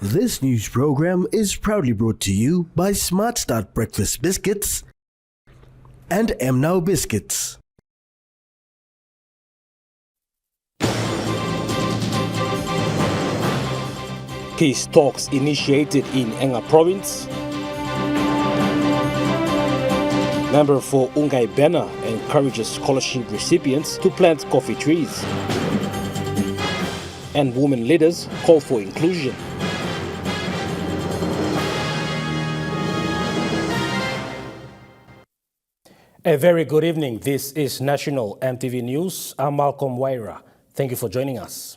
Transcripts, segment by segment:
This news program is proudly brought to you by Smart Start Breakfast Biscuits and Now Biscuits. Peace talks initiated in Anga province. Member for Anga banner encourages scholarship recipients to plant coffee trees. And women leaders call for inclusion. A very good evening. This is National EMTV News. I'm Malcolm Waira. Thank you for joining us.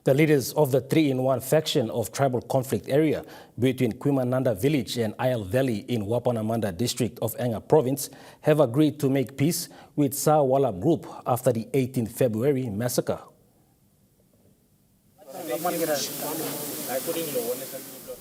The leaders of the 3-in-1 faction of tribal conflict area between Quimananda village and Isle Valley in Wapanamanda district of Anga province have agreed to make peace with Sawala group after the 18th February massacre.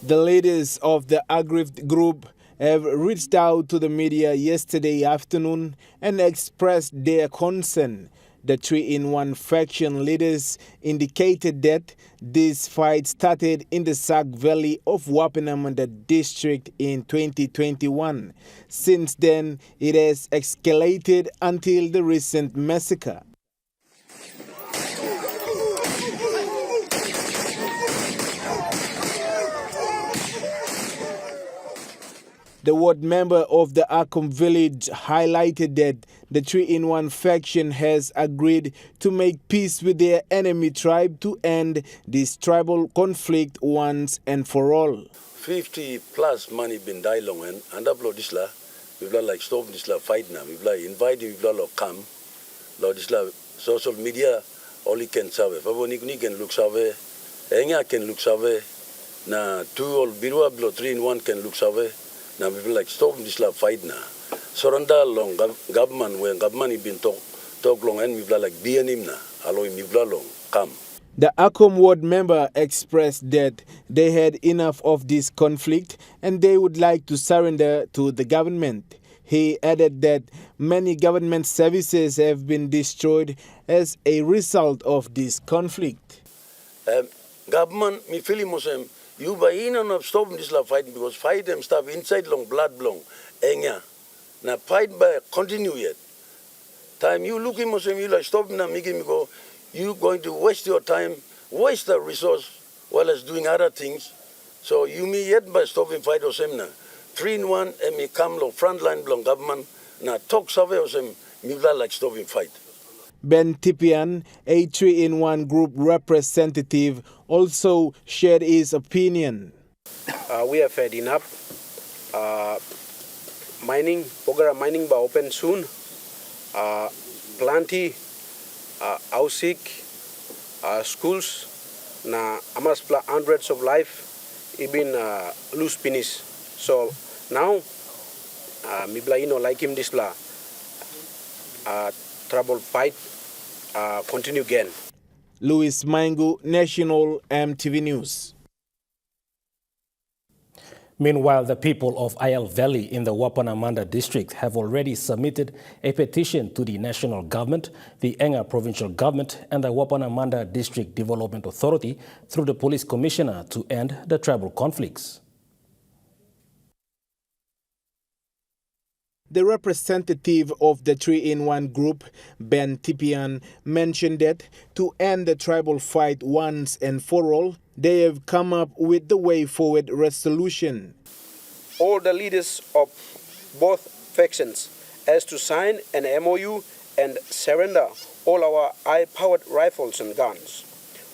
The leaders of the aggrieved group have reached out to the media yesterday afternoon and expressed their concern. The 3-in-1 faction leaders indicated that this fight started in the Sac Valley of Wapanamanda district in 2021. Since then, it has escalated until the recent massacre. The ward member of the Akom village highlighted that the 3-in-1 faction has agreed to make peace with their enemy tribe to end this tribal conflict once and for all. 50 plus money been die long and up this la we like stop this la fight now we like invite we like come this la social media only can serve favoni can look serve Anga can look serve na 2 or 3-in-1 can look serve. Now we like stop this la fight now. Surrender long government when government been talk long and we like be him na allow him long come. The Akom ward member expressed that they had enough of this conflict and they would like to surrender to the government. He added that many government services have been destroyed as a result of this conflict. Government me feel him you by in and of stop this la fight because fight them stuff inside long blood long Anga. Now fight by continue yet. Time you look him you like stop na make him go, you going to waste your time, waste the resource while as doing other things. So you me yet by stopping fight or same na. 3-in-1 and me come long front line long government na talk survey or same me like stopping fight. Ben Tipian, a 3-in-1 group representative, also shared his opinion. We have had enough. Program mining by open soon. Plenty, housing, schools, na amas hundreds of life, even loose finish. So now, me like him this la trouble fight. Continue again. Louis Mangu, National EMTV News. Meanwhile, the people of Isle Valley in the Wapanamanda district have already submitted a petition to the national government, the Anga provincial government, and the Wapanamanda District Development Authority through the police commissioner to end the tribal conflicts. The representative of the 3-in-1 group, Ben Tipian, mentioned that to end the tribal fight once and for all, they have come up with the way forward resolution. All the leaders of both factions has to sign an MOU and surrender all our high-powered rifles and guns.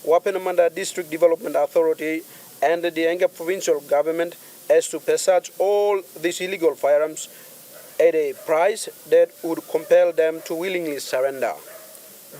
Wapanamanda District Development Authority and the Anga provincial government has to passage all these illegal firearms at a price that would compel them to willingly surrender.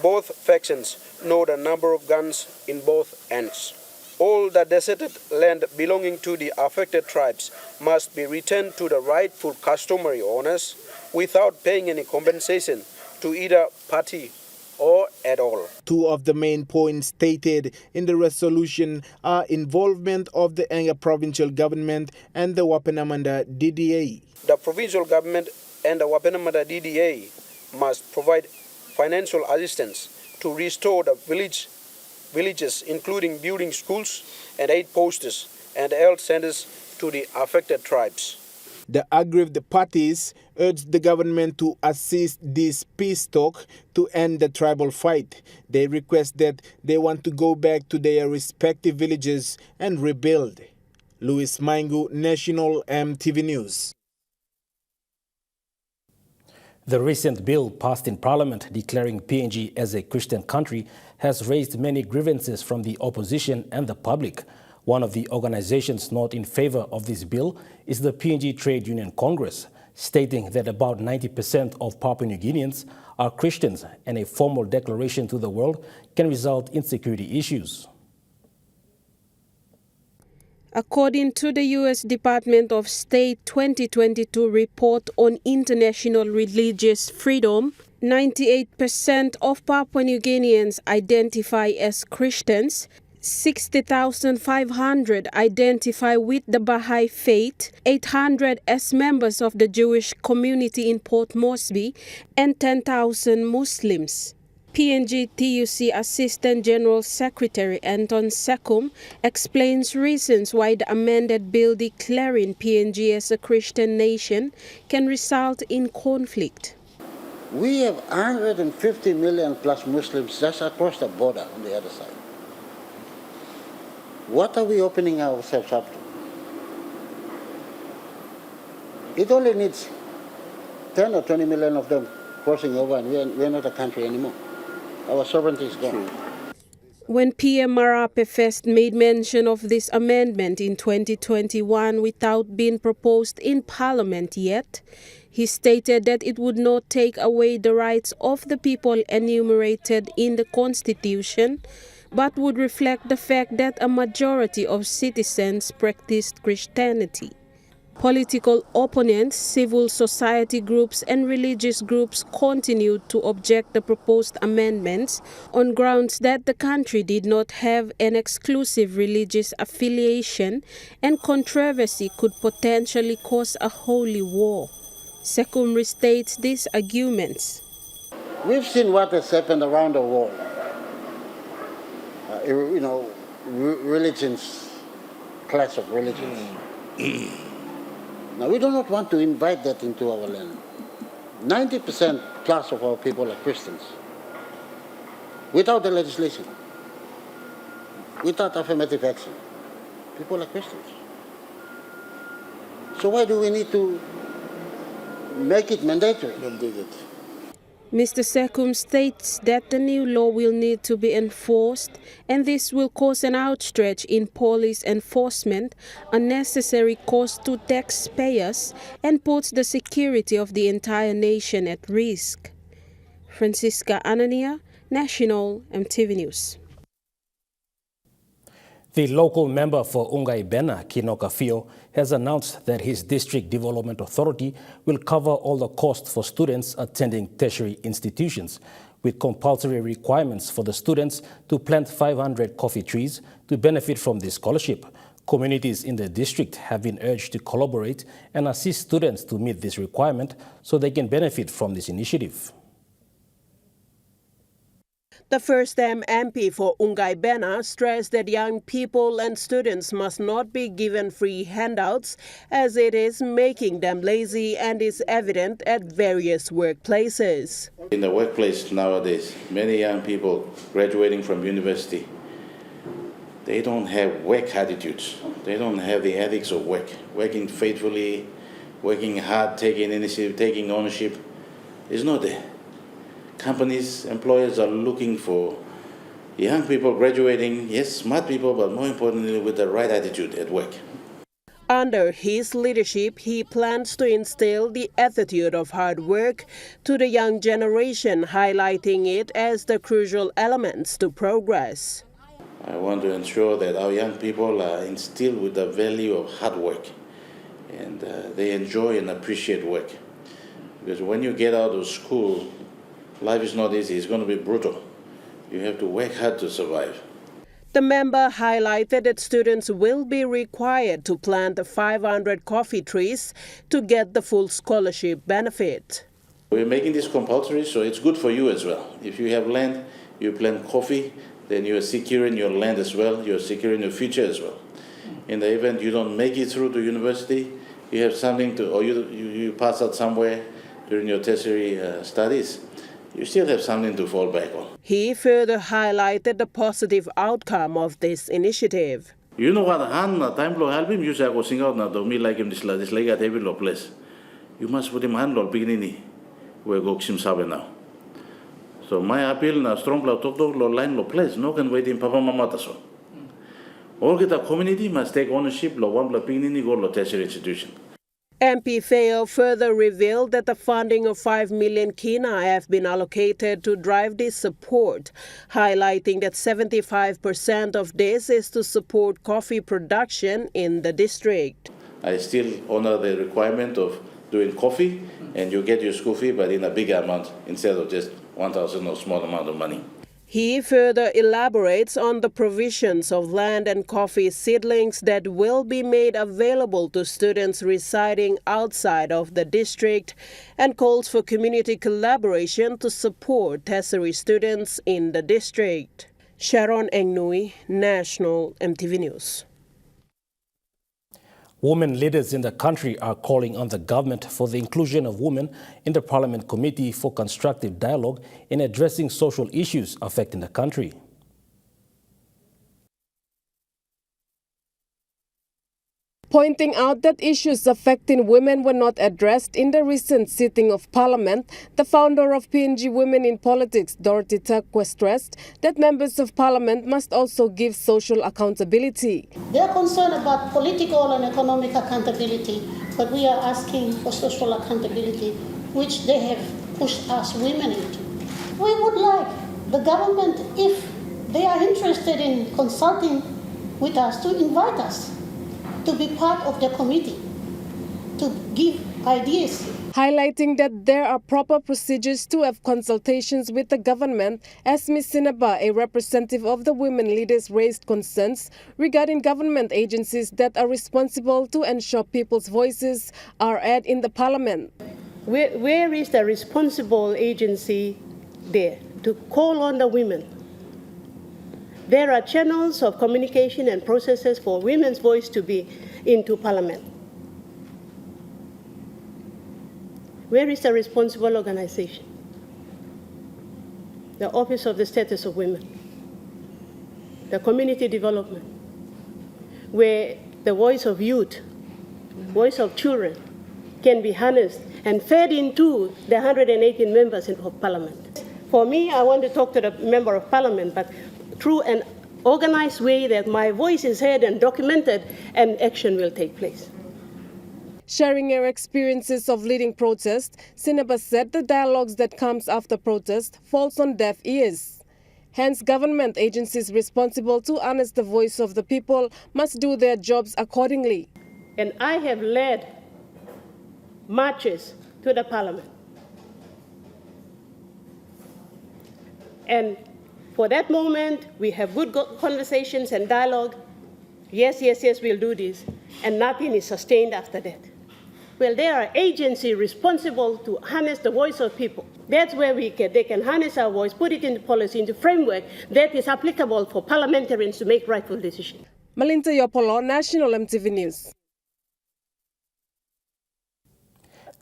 Both factions know the number of guns in both ends. All the deserted land belonging to the affected tribes must be returned to the rightful customary owners without paying any compensation to either party or at all. Two of the main points stated in the resolution are involvement of the Anga provincial government and the Wapanamanda DDA. The provincial government and the Wapanamanda DDA must provide financial assistance to restore the villages, including building schools and aid posters and health centers to the affected tribes. The aggrieved parties urged the government to assist this peace talk to end the tribal fight. They request that they want to go back to their respective villages and rebuild. Louis Maingu, National EMTV News. The recent bill passed in Parliament declaring PNG as a Christian country has raised many grievances from the opposition and the public. One of the organizations not in favor of this bill is the PNG Trade Union Congress, stating that about 90% of Papua New Guineans are Christians and a formal declaration to the world can result in security issues. According to the U.S. Department of State 2022 report on international religious freedom, 98% of Papua New Guineans identify as Christians, 60,500 identify with the Baha'i faith, 800 as members of the Jewish community in Port Moresby, and 10,000 Muslims. PNG TUC Assistant General Secretary Anton Sekum explains reasons why the amended bill declaring PNG as a Christian nation can result in conflict. We have 150 million plus Muslims just across the border on the other side. What are we opening ourselves up to? It only needs 10 or 20 million of them crossing over and we're not a country anymore. Our sovereignty is gone. When PM Marape first made mention of this amendment in 2021 without being proposed in Parliament yet, he stated that it would not take away the rights of the people enumerated in the Constitution, but would reflect the fact that a majority of citizens practiced Christianity. Political opponents, civil society groups, and religious groups continued to object the proposed amendments on grounds that the country did not have an exclusive religious affiliation and controversy could potentially cause a holy war. Sekum restates these arguments. We've seen what has happened around the world. Religions, clash of religions. Now, we do not want to invite that into our land. 90% plus of our people are Christians. Without the legislation, without affirmative action, people are Christians. So why do we need to make it mandatory? Mr. Sekum states that the new law will need to be enforced, and this will cause an outstretch in police enforcement, unnecessary cost to taxpayers, and puts the security of the entire nation at risk. Francisca Anania, National EMTV News. The local member for Anga, Kinoka Fio, has announced that his district development authority will cover all the costs for students attending tertiary institutions, with compulsory requirements for the students to plant 500 coffee trees to benefit from this scholarship. Communities in the district have been urged to collaborate and assist students to meet this requirement so they can benefit from this initiative. The first-time MP for Anga Bena stressed that young people and students must not be given free handouts, as it is making them lazy and is evident at various workplaces. In the workplace nowadays, many young people graduating from university, they don't have work attitudes. They don't have the ethics of work, working faithfully, working hard, taking initiative, taking ownership. It's not there. Companies, employers are looking for young people graduating, yes, smart people, but more importantly, with the right attitude at work. Under his leadership, he plans to instill the attitude of hard work to the young generation, highlighting it as the crucial elements to progress. I want to ensure that our young people are instilled with the value of hard work, and they enjoy and appreciate work. Because when you get out of school, life is not easy. It's going to be brutal. You have to work hard to survive. The member highlighted that students will be required to plant 500 coffee trees to get the full scholarship benefit. We're making this compulsory, so it's good for you as well. If you have land, you plant coffee, then you're securing your land as well. You're securing your future as well. In the event you don't make it through to university, you have something to, or you pass out somewhere during your tertiary studies, you still have something to fall back on. He further highlighted the positive outcome of this initiative. You know what? Time lo help him. You say go sing out na do me like him this like at every lo place. You must put him hand lo beginning. We go sim sabe now. So my appeal na strong lo talk lo line lo place. No can wait in papa mama taso. All get a community must take ownership lo one lo beginning go lo tertiary institution. MP Feo further revealed that the funding of 5 million kina have been allocated to drive this support, highlighting that 75% of this is to support coffee production in the district. I still honor the requirement of doing coffee, and you get your school fee, but in a bigger amount instead of just 1,000 or small amount of money. He further elaborates on the provisions of land and coffee seedlings that will be made available to students residing outside of the district and calls for community collaboration to support tertiary students in the district. Sharon Engnui, National EMTV News. Women leaders in the country are calling on the government for the inclusion of women in the Parliament Committee for Constructive Dialogue in addressing social issues affecting the country. Pointing out that issues affecting women were not addressed in the recent sitting of Parliament, the founder of PNG Women in Politics, Dorothy Takwe, stressed that members of Parliament must also give social accountability. They are concerned about political and economic accountability, but we are asking for social accountability, which they have pushed us women into. We would like the government, if they are interested in consulting with us, to invite us to be part of the committee, to give ideas. Highlighting that there are proper procedures to have consultations with the government, as Ms. Sinaba, a representative of the women leaders, raised concerns regarding government agencies that are responsible to ensure people's voices are heard in the parliament. Where is the responsible agency there to call on the women? There are channels of communication and processes for women's voice to be into parliament. Where is the responsible organization? The Office of the Status of Women, the Community Development, where the voice of youth, voice of children can be harnessed and fed into the 118 members of parliament. For me, I want to talk to the member of parliament, but through an organized way that my voice is heard and documented and action will take place. Sharing her experiences of leading protests, Sinaba said the dialogues that comes after protest falls on deaf ears. Hence, government agencies responsible to harness the voice of the people must do their jobs accordingly. And I have led marches to the parliament. And for that moment, we have good conversations and dialogue. Yes, we'll do this. And nothing is sustained after that. Well, there are agencies responsible to harness the voice of people. That's where they can harness our voice, put it into policy, into framework that is applicable for parliamentarians to make rightful decisions. Malinta Yopolo, National EMTV News.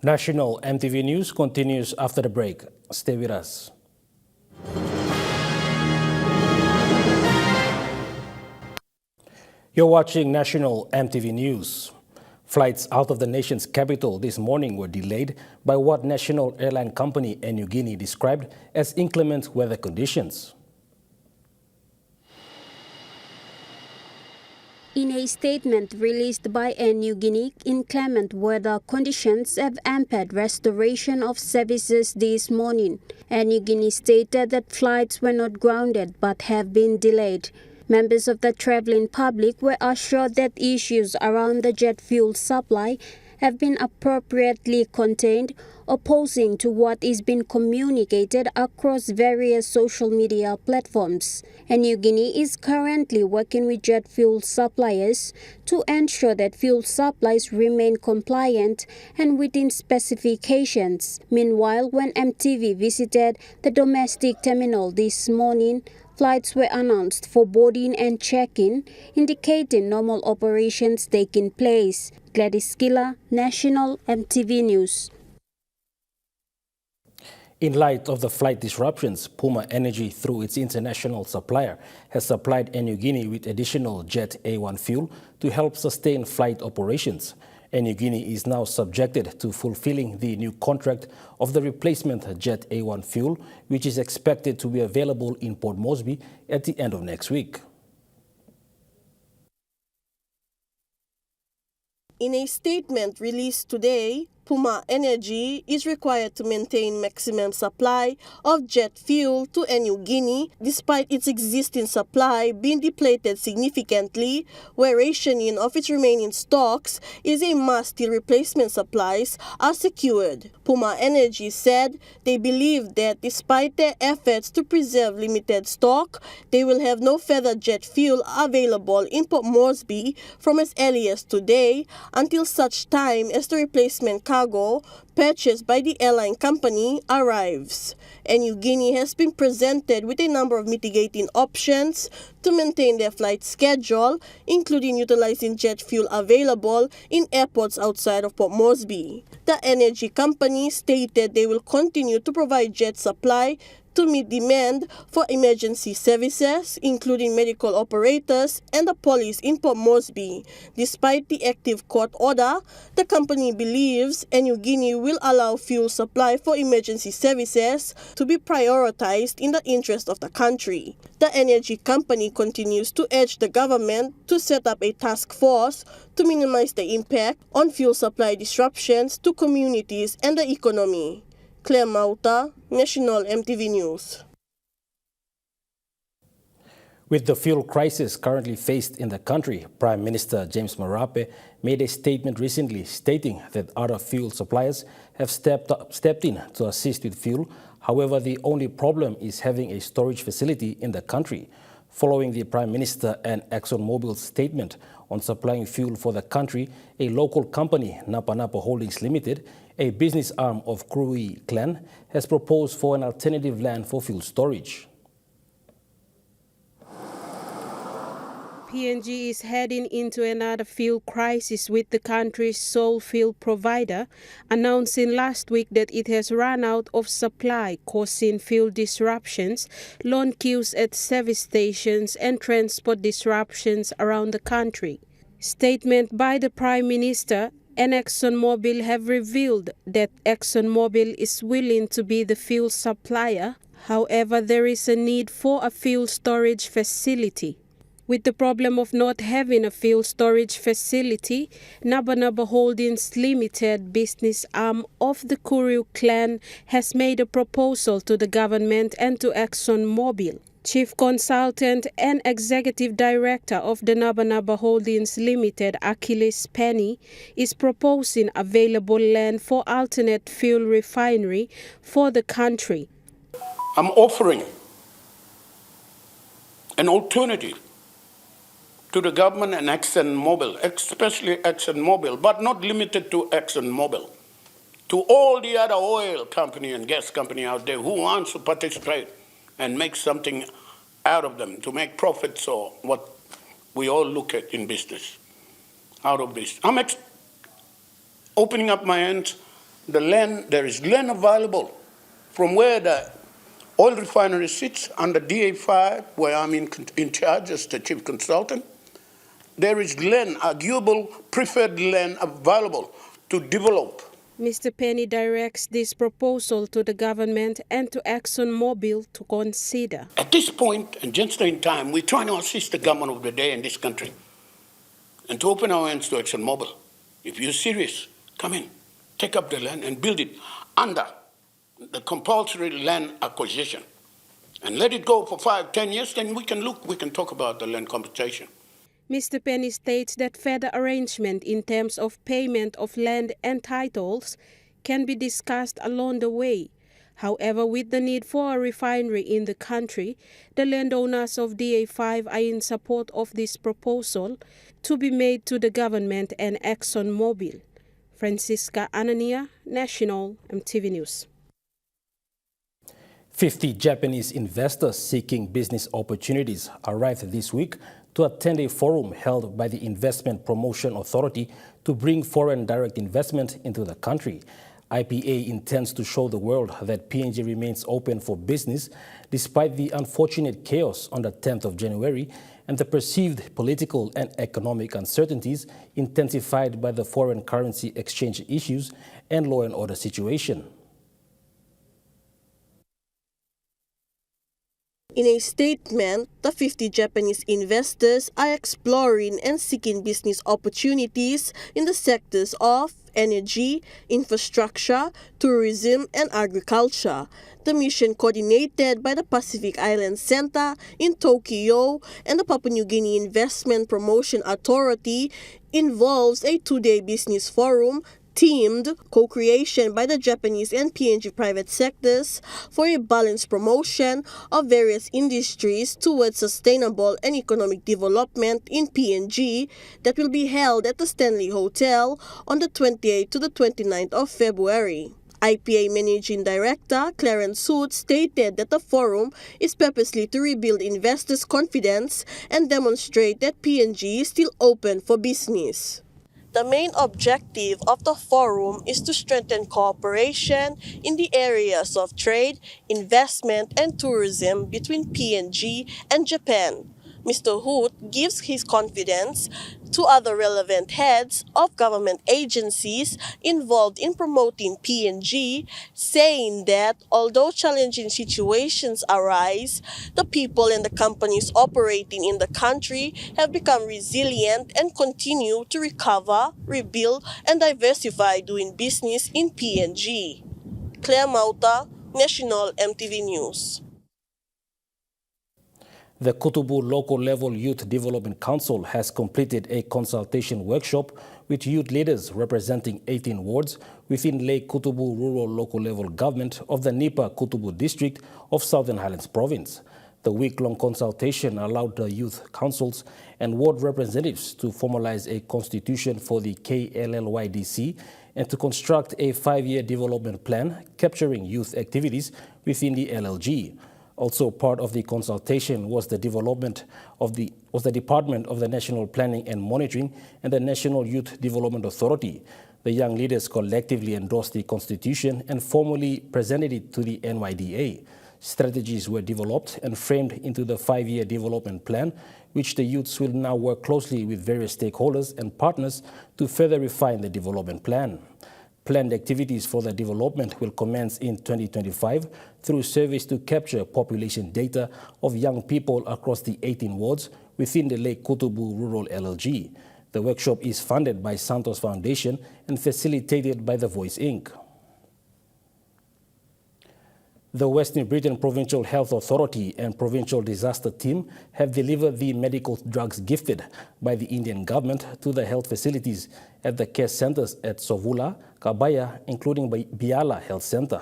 National EMTV News continues after the break. Stay with us. You're watching National EMTV News. Flights out of the nation's capital this morning were delayed by what national airline company Air Niugini described as inclement weather conditions. In a statement released by Air Niugini, inclement weather conditions have hampered restoration of services this morning. Air Niugini stated that flights were not grounded but have been delayed. Members of the traveling public were assured that issues around the jet fuel supply have been appropriately contained, opposing to what is being communicated across various social media platforms. And New Guinea is currently working with jet fuel suppliers to ensure that fuel supplies remain compliant and within specifications. Meanwhile, when EMTV visited the domestic terminal this morning, Flights were announced for boarding and check-in, indicating normal operations taking place. Gladys Skilla, National EMTV News. In light of the flight disruptions, Puma Energy, through its international supplier, has supplied New Guinea with additional Jet A1 fuel to help sustain flight operations. New Guinea is now subjected to fulfilling the new contract of the replacement Jet A1 fuel, which is expected to be available in Port Moresby at the end of next week. In a statement released today, Puma Energy is required to maintain maximum supply of jet fuel to New Guinea despite its existing supply being depleted significantly, where rationing of its remaining stocks is a must till replacement supplies are secured. Puma Energy said they believe that despite their efforts to preserve limited stock, they will have no further jet fuel available in Port Moresby from as early as today until such time as the replacement cargo purchased by the airline company arrives. New Guinea has been presented with a number of mitigating options to maintain their flight schedule, including utilizing jet fuel available in airports outside of Port Moresby. The energy company stated they will continue to provide jet supply to meet demand for emergency services, including medical operators and the police in Port Moresby. Despite the active court order, the company believes New Guinea will allow fuel supply for emergency services to be prioritized in the interest of the country. The energy company continues to urge the government to set up a task force to minimize the impact on fuel supply disruptions to communities and the economy. Claire Mauta, National EMTV News. With the fuel crisis currently faced in the country, Prime Minister James Marape made a statement recently stating that other fuel suppliers have stepped in to assist with fuel. However, the only problem is having a storage facility in the country. Following the Prime Minister and ExxonMobil's statement on supplying fuel for the country, a local company, Napa Napa Holdings Limited, a business arm of Krui clan, has proposed for an alternative land for fuel storage. PNG is heading into another fuel crisis with the country's sole fuel provider announcing last week that it has run out of supply, causing fuel disruptions, long queues at service stations and transport disruptions around the country. Statement by the Prime Minister and ExxonMobil have revealed that ExxonMobil is willing to be the fuel supplier. However, there is a need for a fuel storage facility. With the problem of not having a fuel storage facility, Naba Naba Holdings Limited, business arm of the Kuru clan, has made a proposal to the government and to ExxonMobil. Chief Consultant and Executive Director of the Naba Naba Holdings Limited, Achilles Penny, is proposing available land for alternate fuel refinery for the country. I'm offering an alternative to the government and ExxonMobil, especially ExxonMobil, but not limited to ExxonMobil, to all the other oil company and gas company out there who wants to participate and make something out of them, to make profits or what we all look at in business out of this. I'm opening up my hands. The land, there is land available from where the oil refinery sits under DA5, where I'm in charge as the chief consultant. There is land, arguable preferred land available to develop. Mr. Penny directs this proposal to the government and to ExxonMobil to consider. At this point, and just in time, we're trying to assist the government of the day in this country and to open our hands to ExxonMobil. If you're serious, come in, take up the land and build it under the compulsory land acquisition and let it go for 5-10 years, then we can talk about the land compensation. Mr. Penny states that further arrangement in terms of payment of land and titles can be discussed along the way. However, with the need for a refinery in the country, the landowners of DA5 are in support of this proposal to be made to the government and ExxonMobil. Francisca Anania, National EMTV News. 50 Japanese investors seeking business opportunities arrived this week to attend a forum held by the Investment Promotion Authority to bring foreign direct investment into the country. IPA intends to show the world that PNG remains open for business despite the unfortunate chaos on the 10th of January and the perceived political and economic uncertainties intensified by the foreign currency exchange issues and law and order situation. In a statement, the 50 Japanese investors are exploring and seeking business opportunities in the sectors of energy, infrastructure, tourism, and agriculture. The mission, coordinated by the Pacific Island Center in Tokyo and the Papua New Guinea Investment Promotion Authority, involves a two-day business forum themed co-creation by the Japanese and PNG private sectors for a balanced promotion of various industries towards sustainable and economic development in PNG that will be held at the Stanley Hotel on the 28th to the 29th of February. IPA Managing Director Clarence Hood stated that the forum is purposely to rebuild investors' confidence and demonstrate that PNG is still open for business. The main objective of the forum is to strengthen cooperation in the areas of trade, investment, and tourism between PNG and Japan. Mr. Hood gives his confidence to other relevant heads of government agencies involved in promoting PNG, saying that although challenging situations arise, the people and the companies operating in the country have become resilient and continue to recover, rebuild, and diversify doing business in PNG. Claire Mauta, National EMTV News. The Kutubu Local Level Youth Development Council has completed a consultation workshop with youth leaders representing 18 wards within Lake Kutubu Rural Local Level Government of the Nipa Kutubu District of Southern Highlands Province. The week-long consultation allowed the youth councils and ward representatives to formalize a constitution for the KLLYDC and to construct a 5-year development plan capturing youth activities within the LLG. Also part of the consultation was the Department of the National Planning and Monitoring and the National Youth Development Authority. The young leaders collectively endorsed the constitution and formally presented it to the NYDA. Strategies were developed and framed into the 5-year development plan, which the youths will now work closely with various stakeholders and partners to further refine the development plan. Planned activities for the development will commence in 2025 through surveys to capture population data of young people across the 18 wards within the Lake Kutubu Rural LLG. The workshop is funded by Santos Foundation and facilitated by The Voice Inc. The West New Britain Provincial Health Authority and Provincial Disaster Team have delivered the medical drugs gifted by the Indian government to the health facilities at the care centers at Sovula, Kabaya, including Biala Health Center.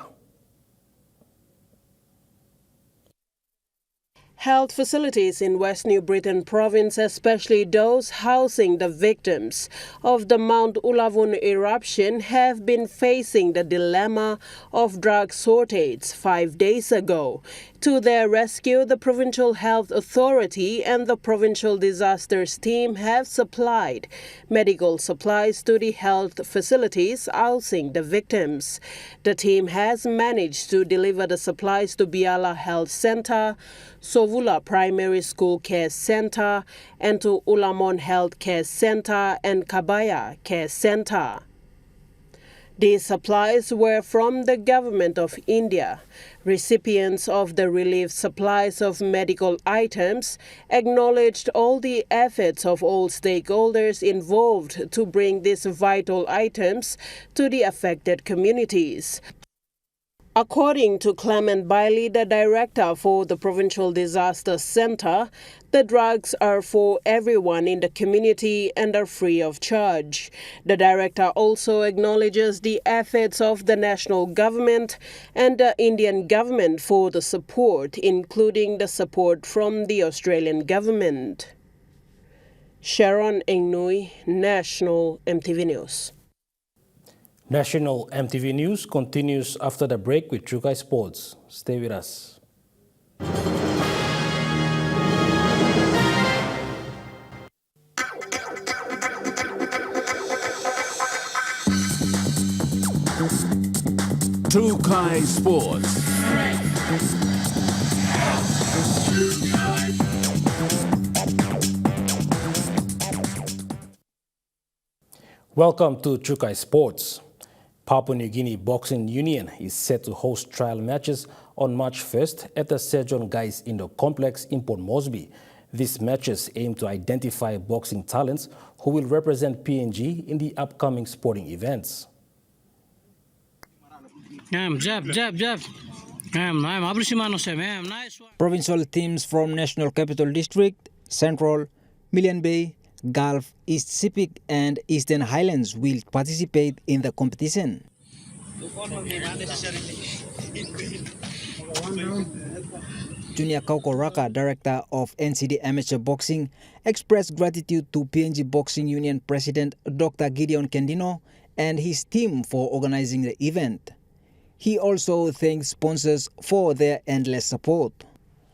Health facilities in West New Britain province, especially those housing the victims of the Mount Ulavun eruption, have been facing the dilemma of drug shortage 5 days ago. To their rescue, the Provincial Health Authority and the Provincial Disasters Team have supplied medical supplies to the health facilities housing the victims. The team has managed to deliver the supplies to Biala Health Center, Sovula Primary School Care Center, and to Ulamon Health Care Center and Kabaya Care Center. These supplies were from the Government of India. Recipients of the relief supplies of medical items acknowledged all the efforts of all stakeholders involved to bring these vital items to the affected communities. According to Clement Bailey, the director for the Provincial Disaster Center, the drugs are for everyone in the community and are free of charge. The director also acknowledges the efforts of the national government and the Indian government for the support, including the support from the Australian government. Sharon Engnui, National EMTV News. National MTV News continues after the break with Chukai Sports. Stay with us. Chukai Sports. Welcome to Chukai Sports. Papua New Guinea Boxing Union is set to host trial matches on March 1st at the Sir John Guy's Indoor Complex in Port Moresby. These matches aim to identify boxing talents who will represent PNG in the upcoming sporting events. Provincial teams from National Capital District, Central, Million Bay, Gulf, East Sepik and Eastern Highlands will participate in the competition. Junior Kauko Raka, director of NCD Amateur Boxing, expressed gratitude to PNG Boxing Union President Dr. Gideon Kendino and his team for organizing the event. He also thanked sponsors for their endless support.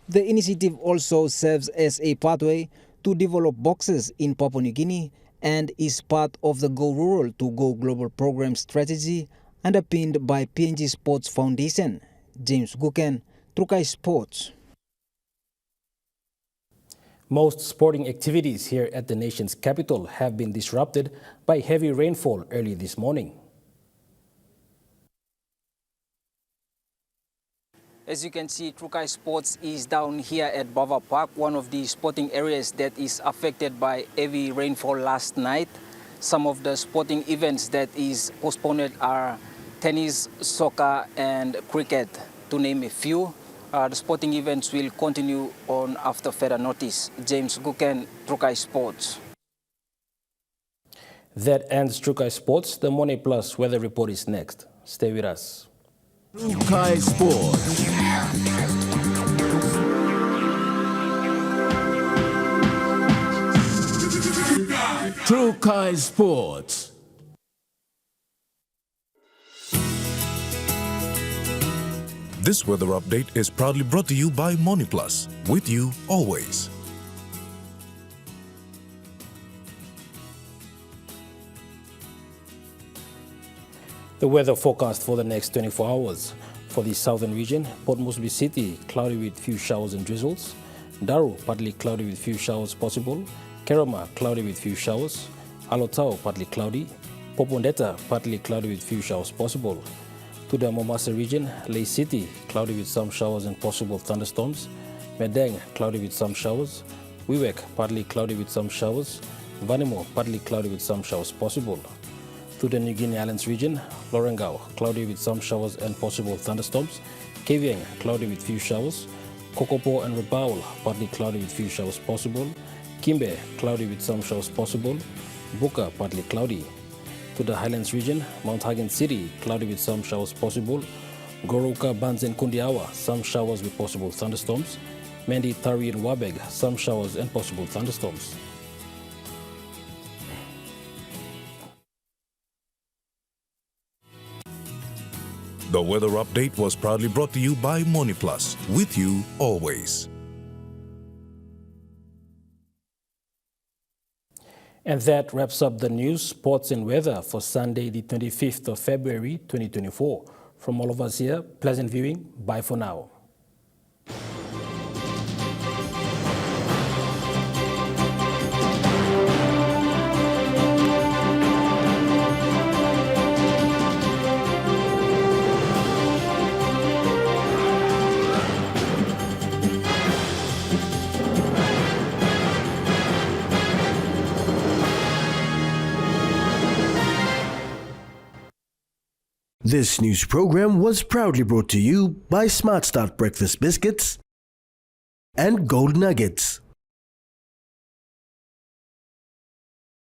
The initiative also serves as a pathway to develop boxers in Papua New Guinea and is part of the Go Rural to Go Global program strategy underpinned by PNG Sports Foundation. James Guken, Trukai Sports. Most sporting activities here at the nation's capital have been disrupted by heavy rainfall early this morning. As you can see, Trukai Sports is down here at Bava Park, one of the sporting areas that is affected by heavy rainfall last night. Some of the sporting events that is postponed are tennis, soccer and cricket, to name a few. The sporting events will continue on after further notice. James Guken, Trukai Sports. That ends Trukai Sports. The Money Plus weather report is next. Stay with us. Chukai Sports. Chukai Sports. This weather update is proudly brought to you by Money Plus, with you always. The weather forecast for the next 24 hours. For the southern region, Port Moresby City, cloudy with few showers and drizzles. Daru, partly cloudy with few showers possible. Kerama, cloudy with few showers. Alotau, partly cloudy. Popondetta, partly cloudy with few showers possible. To the Momasa region, Ley City, cloudy with some showers and possible thunderstorms. Medang, cloudy with some showers. Wewak, partly cloudy with some showers. Vanimo, partly cloudy with some showers possible. To the New Guinea Islands region, Lorengau, cloudy with some showers and possible thunderstorms. Kavieng, cloudy with few showers. Kokopo and Rabaul, partly cloudy with few showers possible. Kimbe, cloudy with some showers possible. Buka, partly cloudy. To the Highlands region, Mount Hagen City, cloudy with some showers possible. Goroka, Banz and Kundiawa, some showers with possible thunderstorms. Mendi, Tari and Wabeg, some showers and possible thunderstorms. The weather update was proudly brought to you by Money Plus, with you always. And that wraps up the news, sports and weather for Sunday, the 25th of February, 2024. From all of us here, pleasant viewing. Bye for now. This news program was proudly brought to you by Smart Start Breakfast Biscuits and Gold Nuggets.